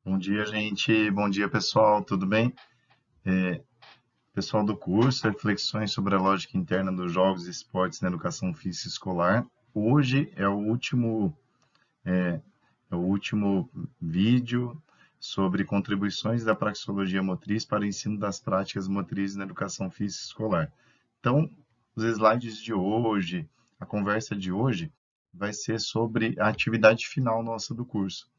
Bom dia, gente. Bom dia, pessoal. Tudo bem? Pessoal do curso, reflexões sobre a lógica interna dos jogos e esportes na educação física escolar. Hoje é o último vídeo sobre contribuições da praxeologia motriz para o ensino das práticas motrizes na educação física escolar. Então, os slides de hoje, a conversa de hoje, vai ser sobre a atividade final nossa do curso.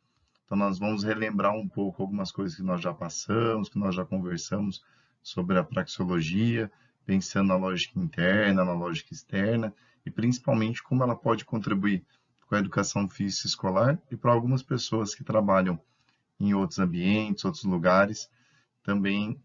Então, nós vamos relembrar um pouco algumas coisas que nós já passamos, que nós já conversamos sobre a praxeologia, pensando na lógica interna, na lógica externa, e principalmente como ela pode contribuir com a educação física escolar e para algumas pessoas que trabalham em outros ambientes, outros lugares, também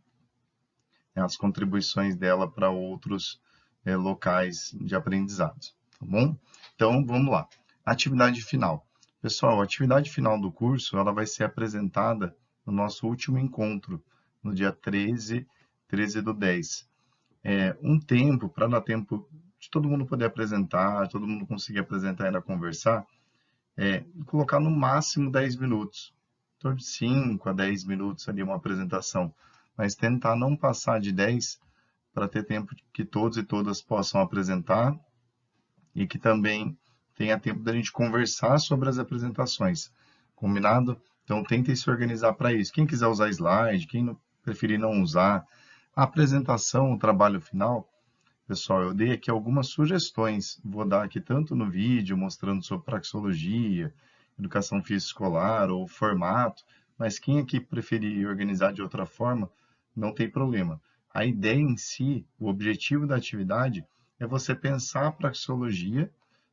as contribuições dela para outros locais de aprendizados, tá bom? Então, vamos lá. Atividade final. Pessoal, a atividade final do curso, ela vai ser apresentada no nosso último encontro, no dia 13 do 10. Um tempo, para dar tempo de todo mundo poder apresentar, todo mundo conseguir apresentar e ainda conversar, colocar no máximo 10 minutos. Em torno de 5 a 10 minutos ali uma apresentação, mas tentar não passar de 10 para ter tempo que todos e todas possam apresentar e que também tenha tempo da gente conversar sobre as apresentações. Combinado? Então, tentem se organizar para isso. Quem quiser usar slide, quem não, preferir não usar. A apresentação, o trabalho final, pessoal, eu dei aqui algumas sugestões. Vou dar aqui tanto no vídeo, mostrando sobre praxeologia, educação física escolar ou formato, mas quem aqui preferir organizar de outra forma, não tem problema. A ideia em si, o objetivo da atividade é você pensar a praxeologia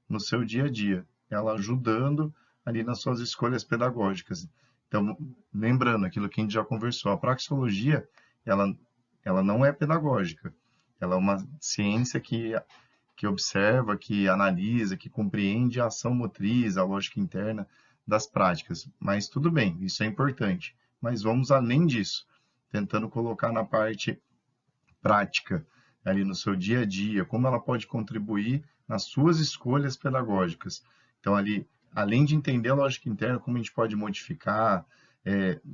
no seu dia a dia, ela ajudando ali nas suas escolhas pedagógicas. Então, lembrando aquilo que a gente já conversou, a praxeologia, ela, ela não é pedagógica, ela é uma ciência que observa, que analisa, que compreende a ação motriz, a lógica interna das práticas. Mas tudo bem, isso é importante. Mas vamos além disso, tentando colocar na parte prática, ali no seu dia a dia, como ela pode contribuir nas suas escolhas pedagógicas. Então, ali, além de entender a lógica interna, como a gente pode modificar,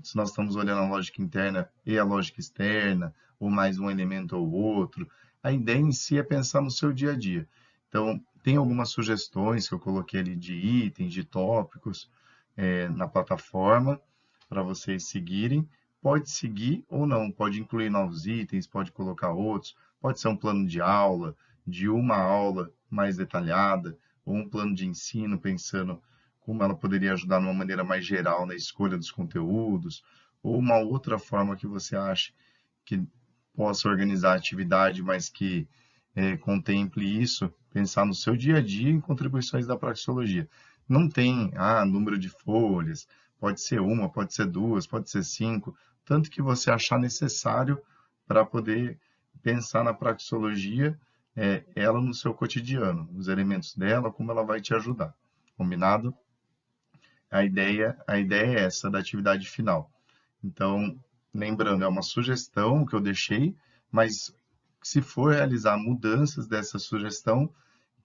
se nós estamos olhando a lógica interna e a lógica externa, ou mais um elemento ou outro, a ideia em si é pensar no seu dia a dia. Então, tem algumas sugestões que eu coloquei ali de itens, de tópicos, na plataforma, para vocês seguirem. Pode seguir ou não, pode incluir novos itens, pode colocar outros, pode ser um plano de aula, de uma aula mais detalhada, ou um plano de ensino pensando como ela poderia ajudar de uma maneira mais geral na escolha dos conteúdos, ou uma outra forma que você acha que possa organizar a atividade, mas que contemple isso, pensar no seu dia a dia em contribuições da praxeologia. Não tem, número de folhas, pode ser uma, pode ser duas, pode ser cinco, tanto que você achar necessário para poder pensar na praxeologia, ela no seu cotidiano, os elementos dela, como ela vai te ajudar. Combinado? A ideia é essa da atividade final. Então, lembrando, é uma sugestão que eu deixei, mas se for realizar mudanças dessa sugestão,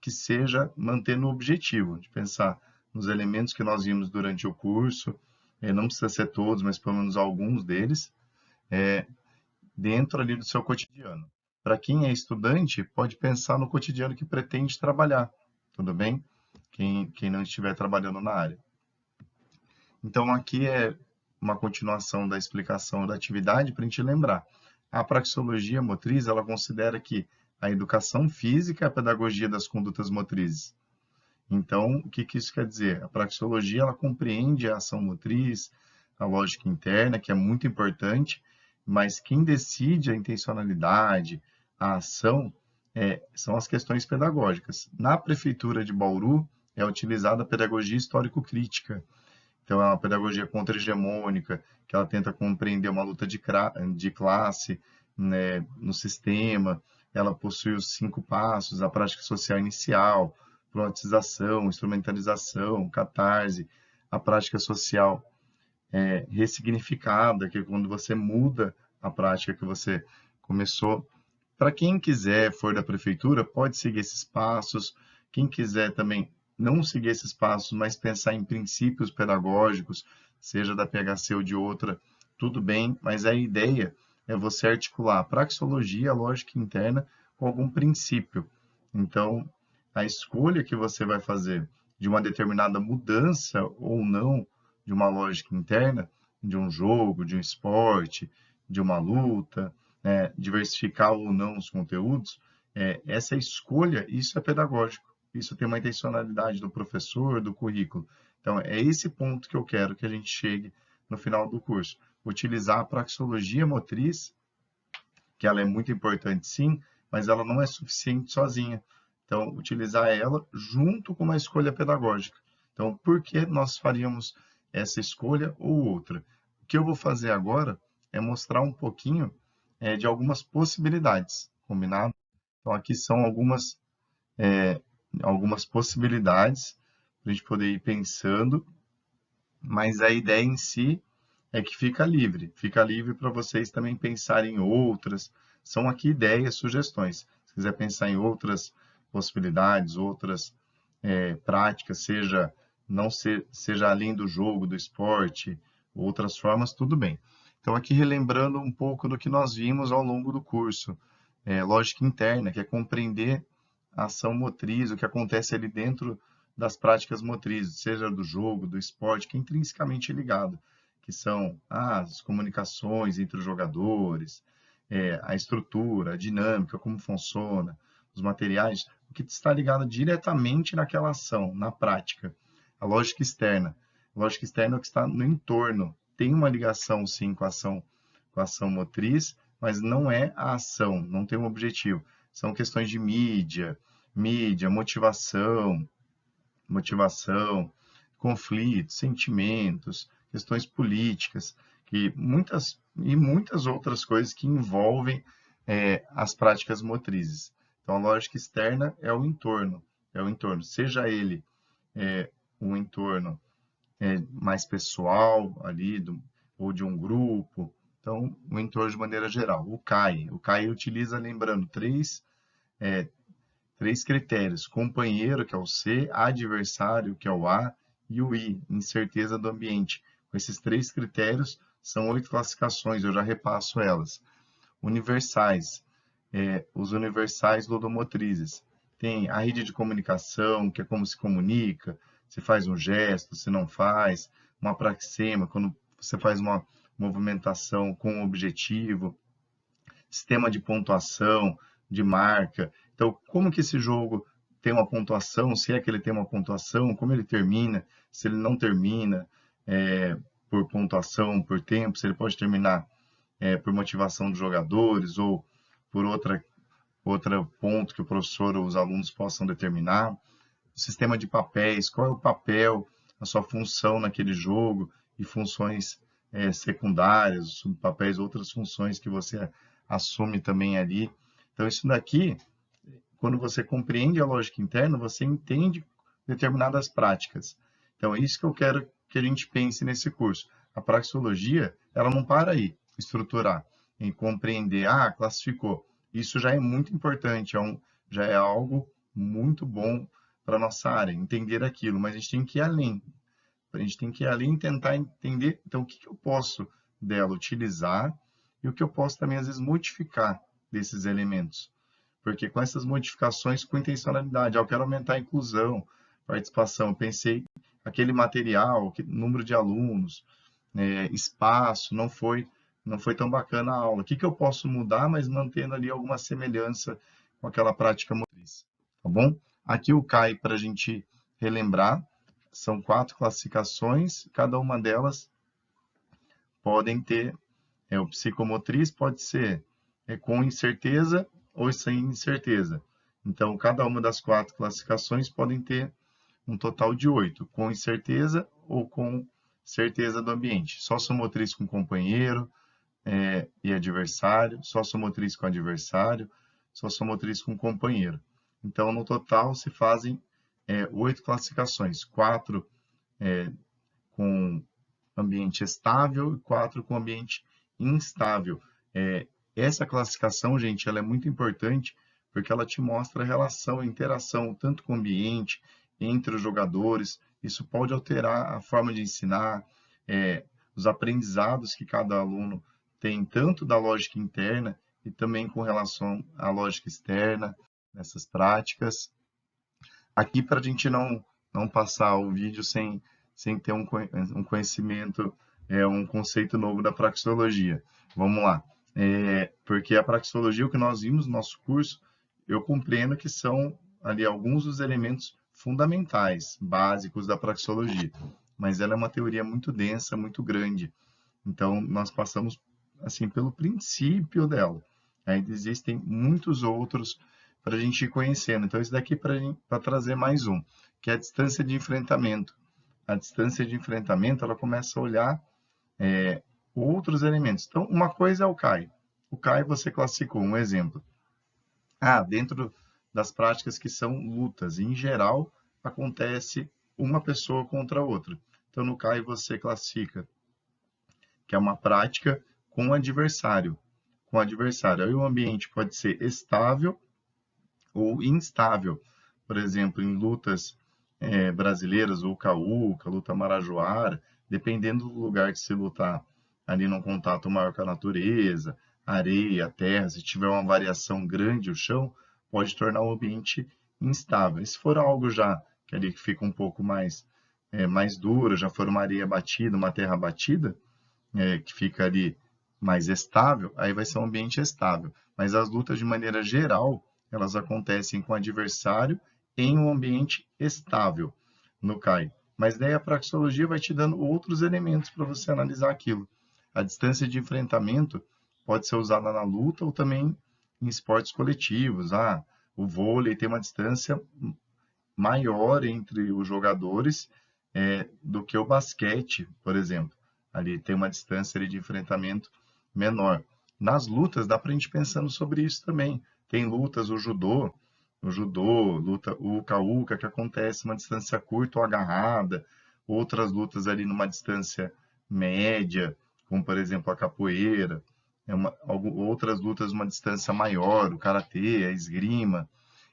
que seja mantendo o objetivo, de pensar nos elementos que nós vimos durante o curso, não precisa ser todos, mas pelo menos alguns deles, dentro ali do seu cotidiano. Para quem é estudante, pode pensar no cotidiano que pretende trabalhar, tudo bem? Quem não estiver trabalhando na área. Então, aqui é uma continuação da explicação da atividade para a gente lembrar. A praxeologia motriz, ela considera que a educação física é a pedagogia das condutas motrizes. Então, o que isso quer dizer? A praxeologia, ela compreende a ação motriz, a lógica interna, que é muito importante, mas quem decide a intencionalidade, a ação, são as questões pedagógicas. Na Prefeitura de Bauru, é utilizada a pedagogia histórico-crítica. Então, é uma pedagogia contra-hegemônica, que ela tenta compreender uma luta de classe, né, no sistema. Ela possui os 5 passos, a prática social inicial, problematização, instrumentalização, catarse, a prática social ressignificada, que é quando você muda a prática que você começou. Para quem quiser, for da prefeitura, pode seguir esses passos. Quem quiser também não seguir esses passos, mas pensar em princípios pedagógicos, seja da PHC ou de outra, tudo bem, mas a ideia é você articular a praxeologia, a lógica interna, com algum princípio. Então, a escolha que você vai fazer de uma determinada mudança ou não de uma lógica interna, de um jogo, de um esporte, de uma luta, né, diversificar ou não os conteúdos, essa escolha, isso é pedagógico, isso tem uma intencionalidade do professor, do currículo. Então, é esse ponto que eu quero que a gente chegue no final do curso. Utilizar a praxeologia motriz, que ela é muito importante sim, mas ela não é suficiente sozinha. Então, utilizar ela junto com uma escolha pedagógica. Então, por que nós faríamos essa escolha ou outra? O que eu vou fazer agora é mostrar um pouquinho de algumas possibilidades, combinado? Então, aqui são algumas possibilidades para a gente poder ir pensando, mas a ideia em si é que fica livre para vocês também pensarem em outras. São aqui ideias, sugestões. Se quiser pensar em outras possibilidades, outras práticas, seja não ser, seja além do jogo, do esporte, outras formas, tudo bem. Então, aqui relembrando um pouco do que nós vimos ao longo do curso. Lógica interna, que é compreender a ação motriz, o que acontece ali dentro das práticas motrizes, seja do jogo, do esporte, que é intrinsecamente ligado, que são as comunicações entre os jogadores, a estrutura, a dinâmica, como funciona, os materiais, o que está ligado diretamente naquela ação, na prática. A lógica externa. A lógica externa é o que está no entorno. Tem uma ligação, sim, com a ação motriz, mas não é a ação, não tem um objetivo. São questões de mídia, motivação, conflitos, sentimentos, questões políticas, muitas outras coisas que envolvem as práticas motrizes. Então, a lógica externa é o entorno, seja ele um entorno mais pessoal ali, ou de um grupo. Então, o entorno de maneira geral. O CAI utiliza, lembrando, três critérios: companheiro, que é o C, adversário, que é o A, e o I, incerteza do ambiente. Com esses três critérios, são 8 classificações, eu já repasso elas. Universais, os universais ludomotrizes. Tem a rede de comunicação, que é como se comunica, se faz um gesto, se não faz, uma praxema, quando você faz uma movimentação com um objetivo, sistema de pontuação, de marca. Então, como que esse jogo tem uma pontuação, se é que ele tem uma pontuação, como ele termina, se ele não termina por pontuação, por tempo, se ele pode terminar por motivação dos jogadores ou por outra ponto que o professor ou os alunos possam determinar. O sistema de papéis, qual é o papel, a sua função naquele jogo e funções secundárias, subpapéis, outras funções que você assume também ali. Então, isso daqui, quando você compreende a lógica interna, você entende determinadas práticas. Então, é isso que eu quero que a gente pense nesse curso. A praxeologia, ela não para aí, estruturar, em compreender, classificou. Isso já é muito importante, já é algo muito bom para a nossa área, entender aquilo, mas a gente tem que ir além. A gente tem que ir além e tentar entender, então, o que eu posso dela utilizar e o que eu posso também, às vezes, modificar desses elementos. Porque com essas modificações, com intencionalidade, eu quero aumentar a inclusão, participação, eu pensei aquele material, número de alunos, espaço, não foi tão bacana a aula. O que eu posso mudar, mas mantendo ali alguma semelhança com aquela prática motriz, tá bom? Aqui o CAI, para a gente relembrar, são 4 classificações, cada uma delas podem ter, o psicomotriz pode ser com incerteza ou sem incerteza. Então, cada uma das 4 classificações podem ter um total de 8, com incerteza ou com certeza do ambiente. Sociomotriz com companheiro e adversário, sociomotriz com adversário, sociomotriz com companheiro. Então, no total, se fazem 8 classificações, 4 com ambiente estável e 4 com ambiente instável. Essa classificação, gente, ela é muito importante porque ela te mostra a relação, a interação, tanto com o ambiente, entre os jogadores. Isso pode alterar a forma de ensinar, os aprendizados que cada aluno tem, tanto da lógica interna e também com relação à lógica externa, nessas práticas. Aqui, para a gente não passar o vídeo sem ter um conhecimento, um conceito novo da praxeologia. Vamos lá. Porque a praxeologia, o que nós vimos no nosso curso, eu compreendo que são ali alguns dos elementos fundamentais, básicos da praxeologia, mas ela é uma teoria muito densa, muito grande. Então, nós passamos assim pelo princípio dela. Ainda existem muitos outros para a gente ir conhecendo. Então, esse daqui para trazer mais um, que é a distância de enfrentamento. A distância de enfrentamento, ela começa a olhar outros elementos. Então, uma coisa é o CAI. O CAI você classificou, um exemplo. Dentro das práticas que são lutas, em geral, acontece uma pessoa contra a outra. Então, no CAI você classifica que é uma prática com adversário. Com adversário. Aí o ambiente pode ser estável ou instável. Por exemplo, em lutas brasileiras, uca-uca, luta marajoara, dependendo do lugar que se lutar ali num contato maior com a natureza, areia, terra, se tiver uma variação grande o chão, pode tornar o ambiente instável. E se for algo já que ali fica um pouco mais duro, já for uma areia batida, uma terra batida, que fica ali mais estável, aí vai ser um ambiente estável. Mas as lutas, de maneira geral, elas acontecem com o adversário em um ambiente estável no CAI. Mas daí a praxeologia vai te dando outros elementos para você analisar aquilo. A distância de enfrentamento pode ser usada na luta ou também em esportes coletivos. O vôlei tem uma distância maior entre os jogadores do que o basquete, por exemplo. Ali tem uma distância ali de enfrentamento menor. Nas lutas, dá para a gente pensando sobre isso também. Tem lutas, o judô, luta, o uca-uca, que acontece uma distância curta ou agarrada, outras lutas ali numa distância média, como por exemplo a capoeira, outras lutas numa distância maior, o karatê, a esgrima.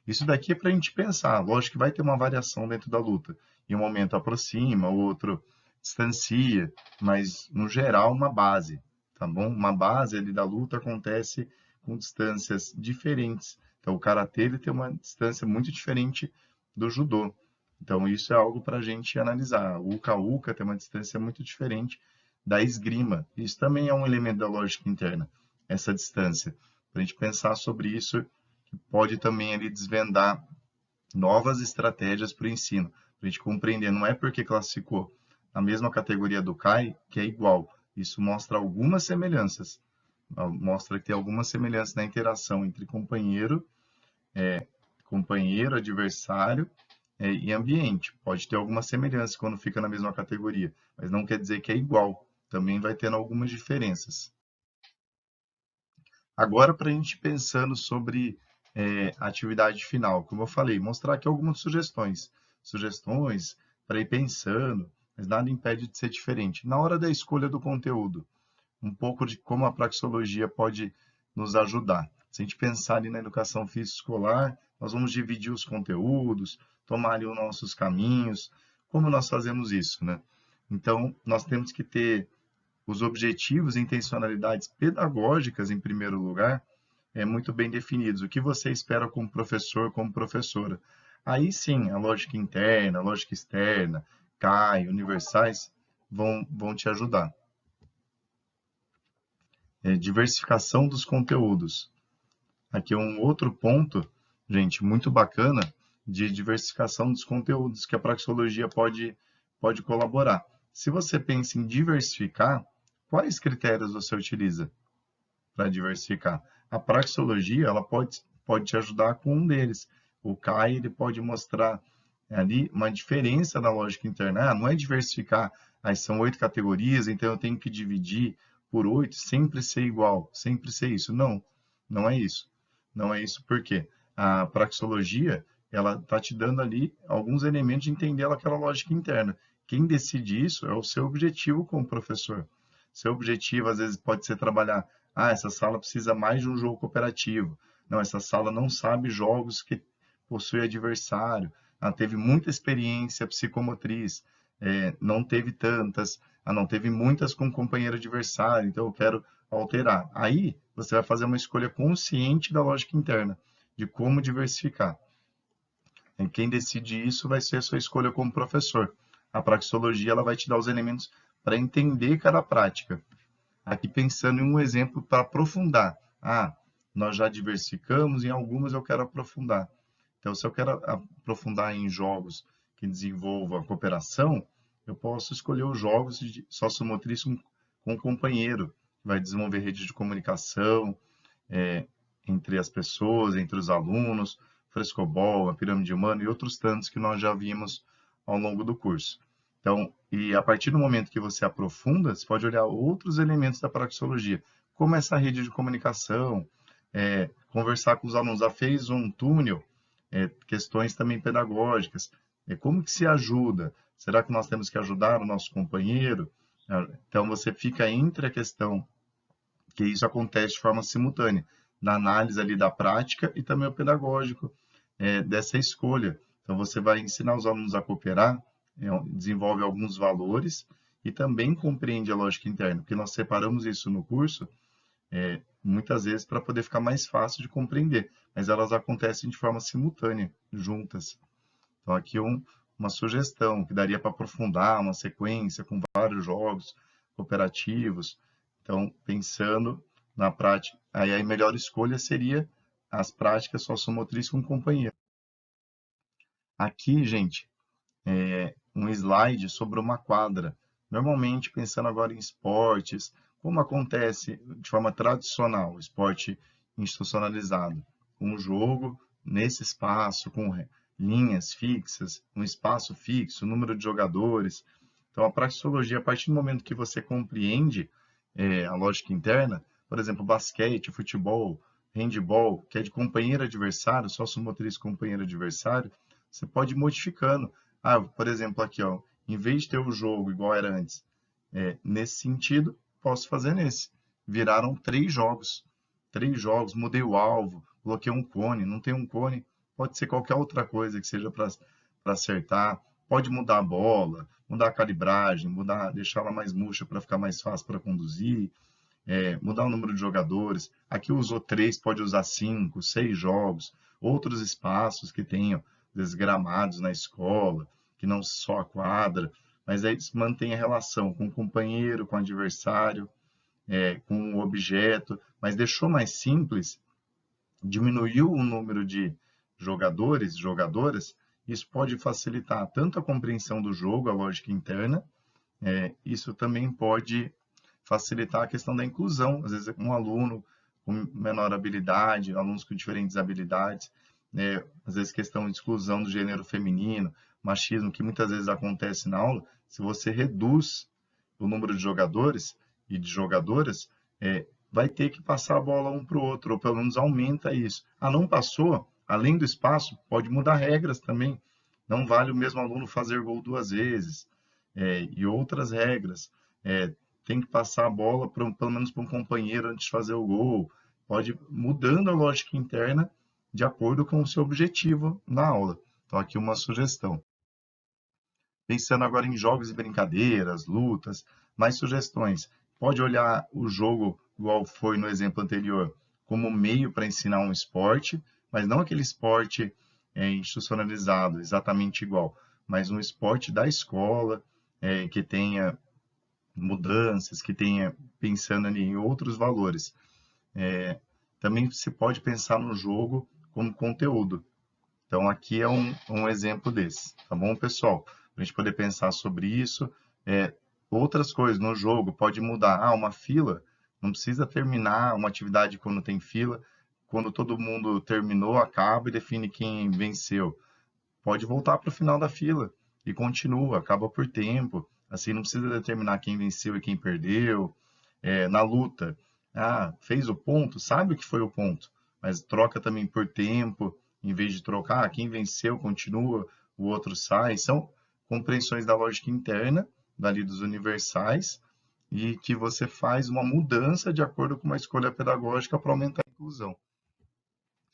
Isso daqui é para a gente pensar. Lógico que vai ter uma variação dentro da luta. Em um momento aproxima, o outro distancia, mas no geral uma base, tá bom? Uma base ali da luta acontece com distâncias diferentes. Então o karatê ele tem uma distância muito diferente do judô. Então isso é algo para a gente analisar. O uca-uca tem uma distância muito diferente da esgrima. Isso também é um elemento da lógica interna, essa distância. Para a gente pensar sobre isso, pode também ali desvendar novas estratégias para o ensino, para a gente compreender. Não é porque classificou a mesma categoria do CAI que é igual. Isso mostra algumas semelhanças. Mostra que tem algumas semelhanças na interação entre companheiro, adversário e ambiente. Pode ter alguma semelhança quando fica na mesma categoria, mas não quer dizer que é igual. Também vai tendo algumas diferenças. Agora, para a gente pensando sobre a atividade final, como eu falei, mostrar aqui algumas sugestões para ir pensando, mas nada impede de ser diferente. Na hora da escolha do conteúdo, um pouco de como a praxeologia pode nos ajudar. Se a gente pensar ali na educação física escolar, nós vamos dividir os conteúdos, tomar ali os nossos caminhos. Como nós fazemos isso, né? Então, nós temos que ter os objetivos e intencionalidades pedagógicas, em primeiro lugar, muito bem definidos. O que você espera como professor, como professora. Aí sim, a lógica interna, a lógica externa, CAI, universais, vão te ajudar. Diversificação dos conteúdos. Aqui é um outro ponto, gente, muito bacana, de diversificação dos conteúdos que a praxeologia pode colaborar. Se você pensa em diversificar, quais critérios você utiliza para diversificar? A praxeologia ela pode te ajudar com um deles. O CAI ele pode mostrar ali uma diferença na lógica interna. Não é diversificar, são 8 categorias, então eu tenho que dividir por 8, sempre ser igual, sempre ser isso. Não, não é isso. Não é isso porque a praxeologia ela está te dando ali alguns elementos de entender aquela lógica interna. Quem decide isso é o seu objetivo como professor. Seu objetivo, às vezes, pode ser trabalhar. Essa sala precisa mais de um jogo cooperativo. Não, essa sala não sabe jogos que possui adversário. Teve muita experiência psicomotriz. não teve tantas, não teve muitas com o companheiro adversário, então eu quero alterar. Aí você vai fazer uma escolha consciente da lógica interna, de como diversificar. E quem decide isso vai ser a sua escolha como professor. A praxeologia ela vai te dar os elementos para entender cada prática. Aqui pensando em um exemplo para aprofundar. Nós já diversificamos, em algumas eu quero aprofundar. Então, se eu quero aprofundar em jogos que desenvolvam a cooperação, eu posso escolher os jogos de sociomotriz com um companheiro, que vai desenvolver rede de comunicação entre as pessoas, entre os alunos, frescobol, a pirâmide humana e outros tantos que nós já vimos ao longo do curso. Então, e a partir do momento que você aprofunda, você pode olhar outros elementos da praxeologia, como essa rede de comunicação, conversar com os alunos. Fez um túnel, questões também pedagógicas. Como que se ajuda? Será que nós temos que ajudar o nosso companheiro? Então, você fica entre a questão que isso acontece de forma simultânea, na análise ali da prática e também o pedagógico dessa escolha. Então, você vai ensinar os alunos a cooperar, desenvolve alguns valores e também compreende a lógica interna, porque nós separamos isso no curso, muitas vezes para poder ficar mais fácil de compreender, mas elas acontecem de forma simultânea, juntas. Então, aqui uma sugestão que daria para aprofundar uma sequência com vários jogos cooperativos. Então, pensando na prática, aí a melhor escolha seria as práticas sociomotriz com companheiro. Aqui, gente, um slide sobre uma quadra. Normalmente, pensando agora em esportes, como acontece de forma tradicional, esporte institucionalizado, um jogo nesse espaço, com linhas fixas, um espaço fixo, número de jogadores. Então, a praxeologia, a partir do momento que você compreende a lógica interna, por exemplo, basquete, futebol, handball, que é de companheiro adversário, sociomotriz companheiro adversário, você pode ir modificando. Por exemplo, aqui, em vez de ter o jogo igual era antes, nesse sentido, posso fazer nesse. Viraram 3 jogos. 3 jogos, mudei o alvo, coloquei um cone, não tem um cone, pode ser qualquer outra coisa que seja para acertar. Pode mudar a bola, mudar a calibragem, deixar ela mais murcha para ficar mais fácil para conduzir, mudar o número de jogadores. Aqui usou 3, pode usar 5, 6 jogos. Outros espaços que tenham desgramados na escola, que não só a quadra, mas aí mantém a relação com o companheiro, com o adversário, com o objeto, mas deixou mais simples, diminuiu o número de jogadores, jogadoras, isso pode facilitar tanto a compreensão do jogo, a lógica interna, isso também pode facilitar a questão da inclusão. Às vezes, um aluno com menor habilidade, alunos com diferentes habilidades, às vezes questão de exclusão do gênero feminino, machismo, que muitas vezes acontece na aula, se você reduz o número de jogadores e de jogadoras, vai ter que passar a bola um para o outro, ou pelo menos aumenta isso. Não passou, além do espaço, pode mudar regras também. Não vale o mesmo aluno fazer gol 2 vezes, e outras regras. Tem que passar a bola pelo menos para um companheiro antes de fazer o gol. Pode ir mudando a lógica interna de acordo com o seu objetivo na aula. Então, aqui uma sugestão. Pensando agora em jogos e brincadeiras, lutas, mais sugestões. Pode olhar o jogo, igual foi no exemplo anterior, como meio para ensinar um esporte, mas não aquele esporte institucionalizado, exatamente igual, mas um esporte da escola, que tenha mudanças, que tenha pensando ali em outros valores. Também se pode pensar no jogo como conteúdo. Então, aqui é um exemplo desse, tá bom, pessoal? Para a gente poder pensar sobre isso. Outras coisas no jogo pode mudar. Uma fila, não precisa terminar uma atividade quando tem fila. Quando todo mundo terminou, acaba e define quem venceu. Pode voltar para o final da fila e continua, acaba por tempo. Assim, não precisa determinar quem venceu e quem perdeu. Na luta, fez o ponto, sabe o que foi o ponto, mas troca também por tempo, em vez de trocar, quem venceu continua, o outro sai. São compreensões da lógica interna, dali dos universais, e que você faz uma mudança de acordo com uma escolha pedagógica para aumentar a inclusão.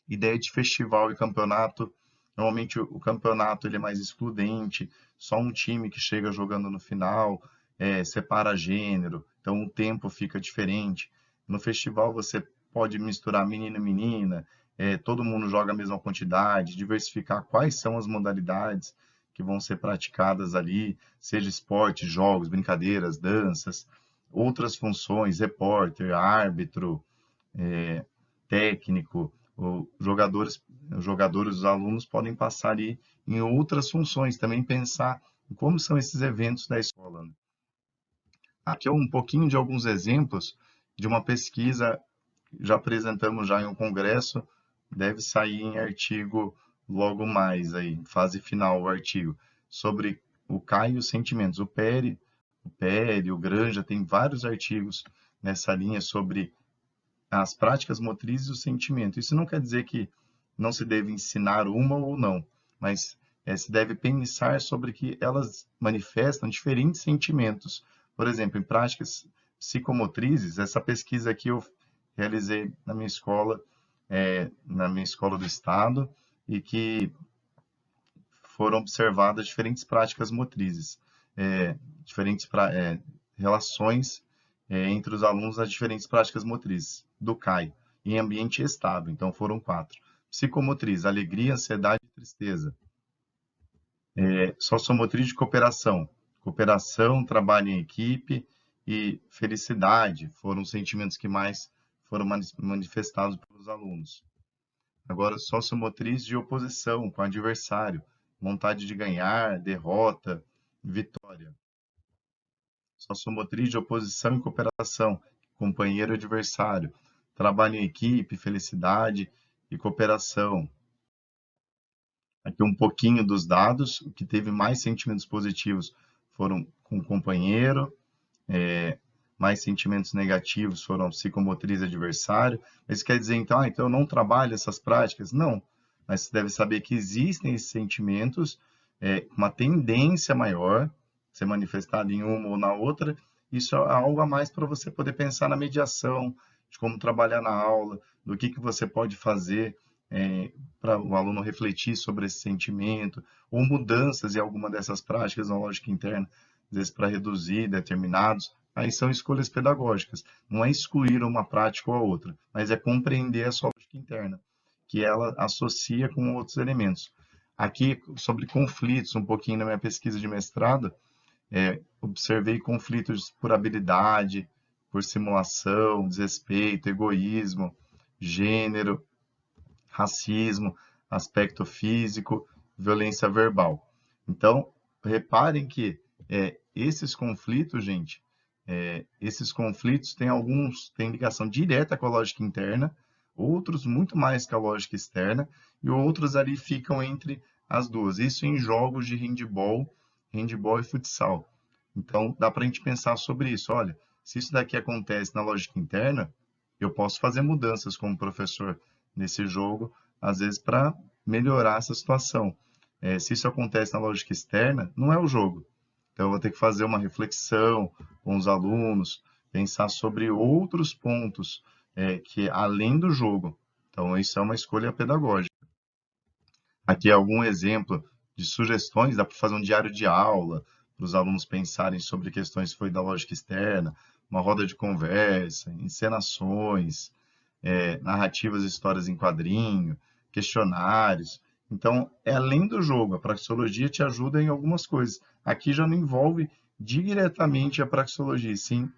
Ideia de festival e campeonato Normalmente o campeonato ele é mais excludente, só um time que chega jogando no final, separa gênero, então o tempo fica diferente. No festival você pode misturar menino e menina, todo mundo joga a mesma quantidade, diversificar quais são as modalidades que vão ser praticadas ali, seja esporte, jogos, brincadeiras, danças, outras funções, repórter, árbitro, técnico, os jogadores, os alunos podem passar ali em outras funções, também pensar em como são esses eventos da escola, né? Aqui é um pouquinho de alguns exemplos de uma pesquisa, já apresentamos já em um congresso, deve sair em artigo logo mais aí, fase final o artigo, sobre o CAI e os sentimentos. O Peri, o Granja, tem vários artigos nessa linha sobre as práticas motrizes e o sentimento. Isso não quer dizer que não se deve ensinar uma ou não, mas se deve pensar sobre que elas manifestam diferentes sentimentos. Por exemplo, em práticas psicomotrizes, essa pesquisa aqui eu realizei na minha escola do estado, e que foram observadas diferentes práticas motrizes, diferentes relações entre os alunos nas diferentes práticas motrizes do CAI, em ambiente estável. Então, foram 4. Psicomotriz, alegria, ansiedade e tristeza. Sociomotriz de cooperação. Cooperação, trabalho em equipe e felicidade foram os sentimentos que mais foram manifestados pelos alunos. Agora, sociomotriz de oposição com adversário, vontade de ganhar, derrota, vitória. Sociomotriz de oposição e cooperação, companheiro e adversário, trabalho em equipe, felicidade e cooperação. Aqui um pouquinho dos dados, o que teve mais sentimentos positivos foram com o companheiro, mais sentimentos negativos foram psicomotriz e adversário. Isso quer dizer, então, então eu não trabalho essas práticas? Não, mas você deve saber que existem esses sentimentos, uma tendência maior, ser manifestada em uma ou na outra. Isso é algo a mais para você poder pensar na mediação, de como trabalhar na aula, do que você pode fazer para o aluno refletir sobre esse sentimento, ou mudanças em alguma dessas práticas na lógica interna, às vezes para reduzir determinados. Aí são escolhas pedagógicas. Não é excluir uma prática ou a outra, mas é compreender a sua lógica interna, que ela associa com outros elementos. Aqui, sobre conflitos, um pouquinho na minha pesquisa de mestrado, observei conflitos por habilidade, por simulação, desrespeito, egoísmo, gênero, racismo, aspecto físico, violência verbal. Então, reparem que esses conflitos, gente, esses conflitos têm ligação direta com a lógica interna, outros muito mais com a lógica externa, e outros ali ficam entre as duas. Isso em jogos de handball e futsal. Então, dá para a gente pensar sobre isso. Olha, se isso daqui acontece na lógica interna, eu posso fazer mudanças como professor nesse jogo, às vezes para melhorar essa situação. Se isso acontece na lógica externa, não é o jogo. Então, eu vou ter que fazer uma reflexão com os alunos, pensar sobre outros pontos que além do jogo. Então, isso é uma escolha pedagógica. Aqui é algum exemplo de sugestões, dá para fazer um diário de aula, para os alunos pensarem sobre questões que foi da lógica externa, uma roda de conversa, encenações, narrativas e histórias em quadrinho, questionários. Então, é além do jogo, a praxeologia te ajuda em algumas coisas. Aqui já não envolve diretamente a praxeologia, sim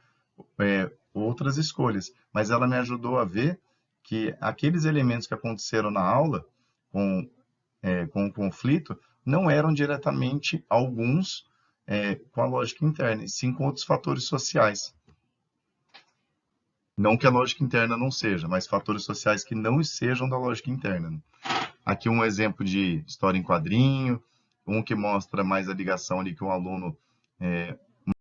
outras escolhas, mas ela me ajudou a ver que aqueles elementos que aconteceram na aula com o conflito não eram diretamente alguns com a lógica interna, e sim com outros fatores sociais. Não que a lógica interna não seja, mas fatores sociais que não sejam da lógica interna. Aqui um exemplo de história em quadrinho, um que mostra mais a ligação ali que um aluno,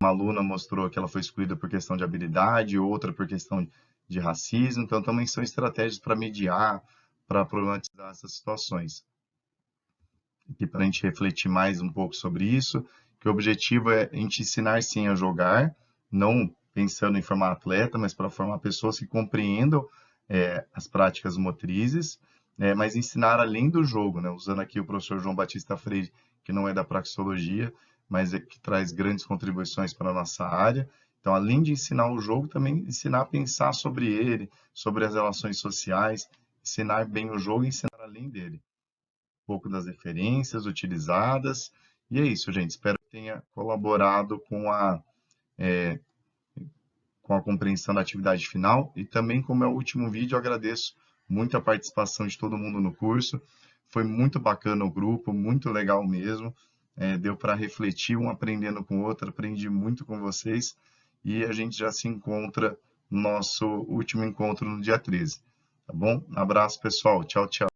uma aluna mostrou que ela foi excluída por questão de habilidade, outra por questão de racismo. Então também são estratégias para mediar, para problematizar essas situações. Aqui para a gente refletir mais um pouco sobre isso, que o objetivo é a gente ensinar sim a jogar, não pensando em formar atleta, mas para formar pessoas que compreendam as práticas motrizes mas ensinar além do jogo, né? Usando aqui o professor João Batista Freire, que não é da praxeologia, mas que traz grandes contribuições para a nossa área. Então, além de ensinar o jogo, também ensinar a pensar sobre ele, sobre as relações sociais, ensinar bem o jogo e ensinar além dele. Um pouco das referências utilizadas. E é isso, gente. Espero que tenha colaborado com a compreensão da atividade final. E também, como é o último vídeo, eu agradeço muito a participação de todo mundo no curso. Foi muito bacana o grupo, muito legal mesmo. Deu para refletir um aprendendo com o outro, aprendi muito com vocês. E a gente já se encontra no nosso último encontro no dia 13. Tá bom? Um abraço, pessoal. Tchau, tchau.